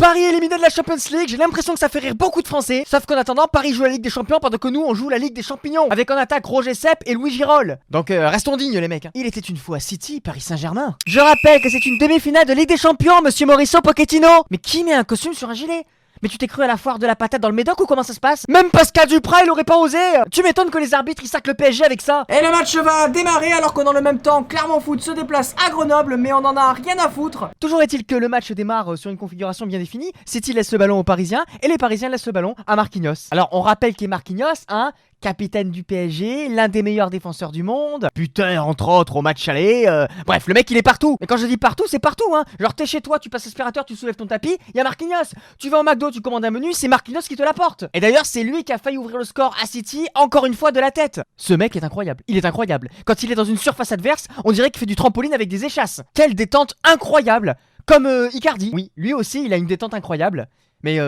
Paris est éliminé de la Champions League, j'ai l'impression que ça fait rire beaucoup de Français. Sauf qu'en attendant, Paris joue la Ligue des Champions pendant que nous on joue la Ligue des Champignons. Avec en attaque Roger Sepp et Louis Giroll. Donc restons dignes les mecs. Il était une fois City, Paris Saint-Germain. Je rappelle que c'est une demi-finale de Ligue des Champions, monsieur Mauricio Pochettino. Mais qui met un costume sur un gilet? Mais tu t'es cru à la foire de la patate dans le Médoc ou comment ça se passe? Même Pascal Duprat il aurait pas osé. Tu m'étonnes que les arbitres ils sacent le PSG avec ça. Et le match va démarrer alors que dans le même temps Clermont Foot se déplace à Grenoble, mais on en a rien à foutre. Toujours est-il que le match démarre sur une configuration bien définie. City laisse le ballon aux Parisiens et les Parisiens laissent le ballon à Marquinhos. Alors on rappelle qu'il est Marquinhos, hein, capitaine du PSG, l'un des meilleurs défenseurs du monde. Putain, entre autres au match aller. Bref, le mec il est partout. Mais quand je dis partout, c'est partout, hein. Genre t'es chez toi, tu passes l'aspirateur, tu soulèves ton tapis, y a Marquinhos. Tu vas au McDo, tu commandes un menu, c'est Marquinhos qui te l'apporte. Et d'ailleurs, c'est lui qui a failli ouvrir le score à City, encore une fois de la tête. Ce mec est incroyable. Il est incroyable. Quand il est dans une surface adverse, on dirait qu'il fait du trampoline avec des échasses. Quelle détente incroyable. Comme Icardi. Oui, lui aussi, il a une détente incroyable. Mais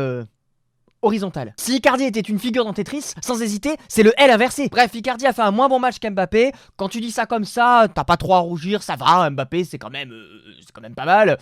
horizontale. Si Icardi était une figure dans Tetris, sans hésiter, c'est le L inversé. Bref, Icardi a fait un moins bon match qu'Mbappé. Quand tu dis ça comme ça, t'as pas trop à rougir, ça va, Mbappé c'est quand même pas mal.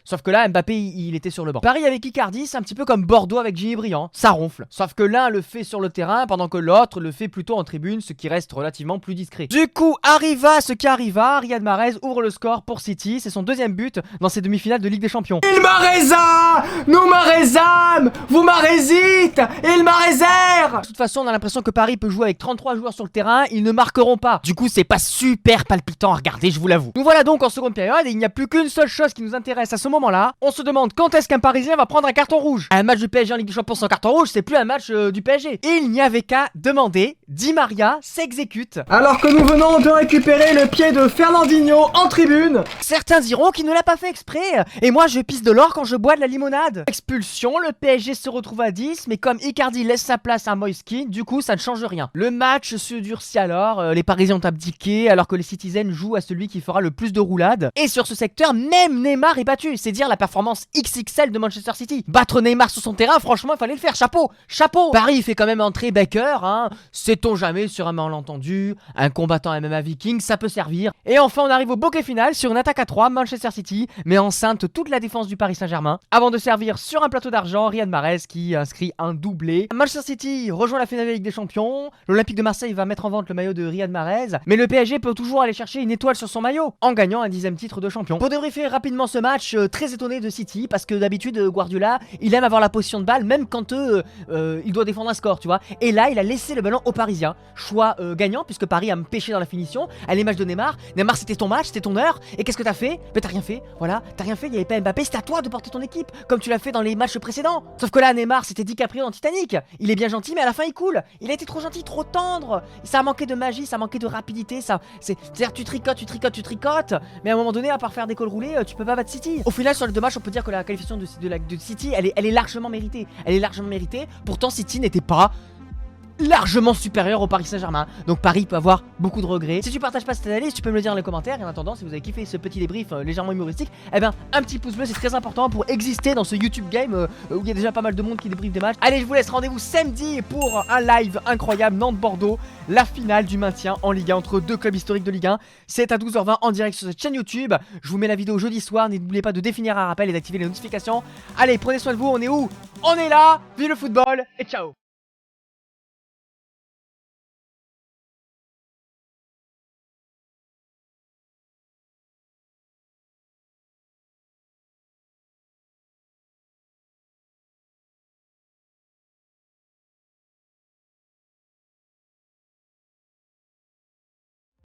Sauf que là, Mbappé, il était sur le banc. Paris avec Icardi, c'est un petit peu comme Bordeaux avec Gini Briand. Ça ronfle. Sauf que l'un le fait sur le terrain, pendant que l'autre le fait plutôt en tribune, ce qui reste relativement plus discret. Du coup, arriva ce qui arriva. Riyad Mahrez ouvre le score pour City. C'est son deuxième but dans ces demi-finales de Ligue des Champions. Il Mahreza, nous Mahrezam, vous Mahrezite, il Mahrezère. De toute façon, on a l'impression que Paris peut jouer avec 33 joueurs sur le terrain. Ils ne marqueront pas. Du coup, c'est pas super palpitant à regarder, je vous l'avoue. Nous voilà donc en seconde période et il n'y a plus qu'une seule chose qui nous intéresse à ce moment-là. On se demande quand est-ce qu'un Parisien va prendre un carton rouge. Un match du PSG en Ligue des Champions sans carton rouge, c'est plus un match du PSG. Il n'y avait qu'à demander. Di Maria s'exécute. Alors que nous venons de récupérer le pied de Fernandinho en tribune. Certains diront qu'il ne l'a pas fait exprès. Et moi je pisse de l'or quand je bois de la limonade. Expulsion, le PSG se retrouve à 10. Mais comme Icardi laisse sa place à Moise Kean, du coup ça ne change rien. Le match se durcit alors. Les Parisiens ont abdiqué alors que les Citizens jouent à celui qui fera le plus de roulades. Et sur ce secteur, même Neymar est battu. C'est dire la performance XXL de Manchester City. Battre Neymar sur son terrain, franchement il fallait le faire. Chapeau, chapeau. Paris fait quand même entrer Baker, hein. Sait-on jamais sur un malentendu, un combattant MMA viking, ça peut servir. Et enfin on arrive au bouquet final sur une attaque à 3, Manchester City met enceinte toute la défense du Paris Saint-Germain avant de servir sur un plateau d'argent Riyad Mahrez qui inscrit un doublé. Manchester City rejoint la finale de la Ligue des Champions, l'Olympique de Marseille va mettre en vente le maillot de Riyad Mahrez, mais le PSG peut toujours aller chercher une étoile sur son maillot en gagnant un 10e titre de champion. Pour débriefer rapidement ce match, très étonné de City parce que d'habitude Guardiola il aime avoir la possession de balle même quand il doit défendre un score, tu vois. Et là il a laissé le ballon aux Parisiens. Choix gagnant puisque Paris a pêché dans la finition. À l'image de Neymar, Neymar c'était ton match, c'était ton heure. Et qu'est-ce que t'as fait? Mais t'as rien fait, voilà, t'as rien fait, il n'y avait pas Mbappé, c'était à toi de porter ton équipe comme tu l'as fait dans les matchs précédents. Sauf que là Neymar c'était DiCaprio dans Titanic. Il est bien gentil mais à la fin il coule. Il a été trop gentil, trop tendre. Ça a manqué de magie, ça a manqué de rapidité. C'est-à-dire tu tricotes. Mais à un moment donné, à part faire des calls roulés, tu peux pas battre City. Au final sur le match on peut dire que la qualification de City elle est largement méritée. Elle est largement méritée. Pourtant City n'était pas largement supérieur au Paris Saint-Germain. Donc Paris peut avoir beaucoup de regrets. Si tu partages pas cette analyse, tu peux me le dire dans les commentaires. Et en attendant, si vous avez kiffé ce petit débrief légèrement humoristique, eh ben un petit pouce bleu c'est très important pour exister dans ce YouTube game où il y a déjà pas mal de monde qui débriefe des matchs. Allez, je vous laisse, rendez-vous samedi pour un live incroyable Nantes-Bordeaux, la finale du maintien en Ligue 1 entre deux clubs historiques de Ligue 1. C'est à 12h20 en direct sur cette chaîne YouTube. Je vous mets la vidéo jeudi soir. N'oubliez pas de définir un rappel et d'activer les notifications. Allez, prenez soin de vous. On est où? On est là. Vive le football et ciao.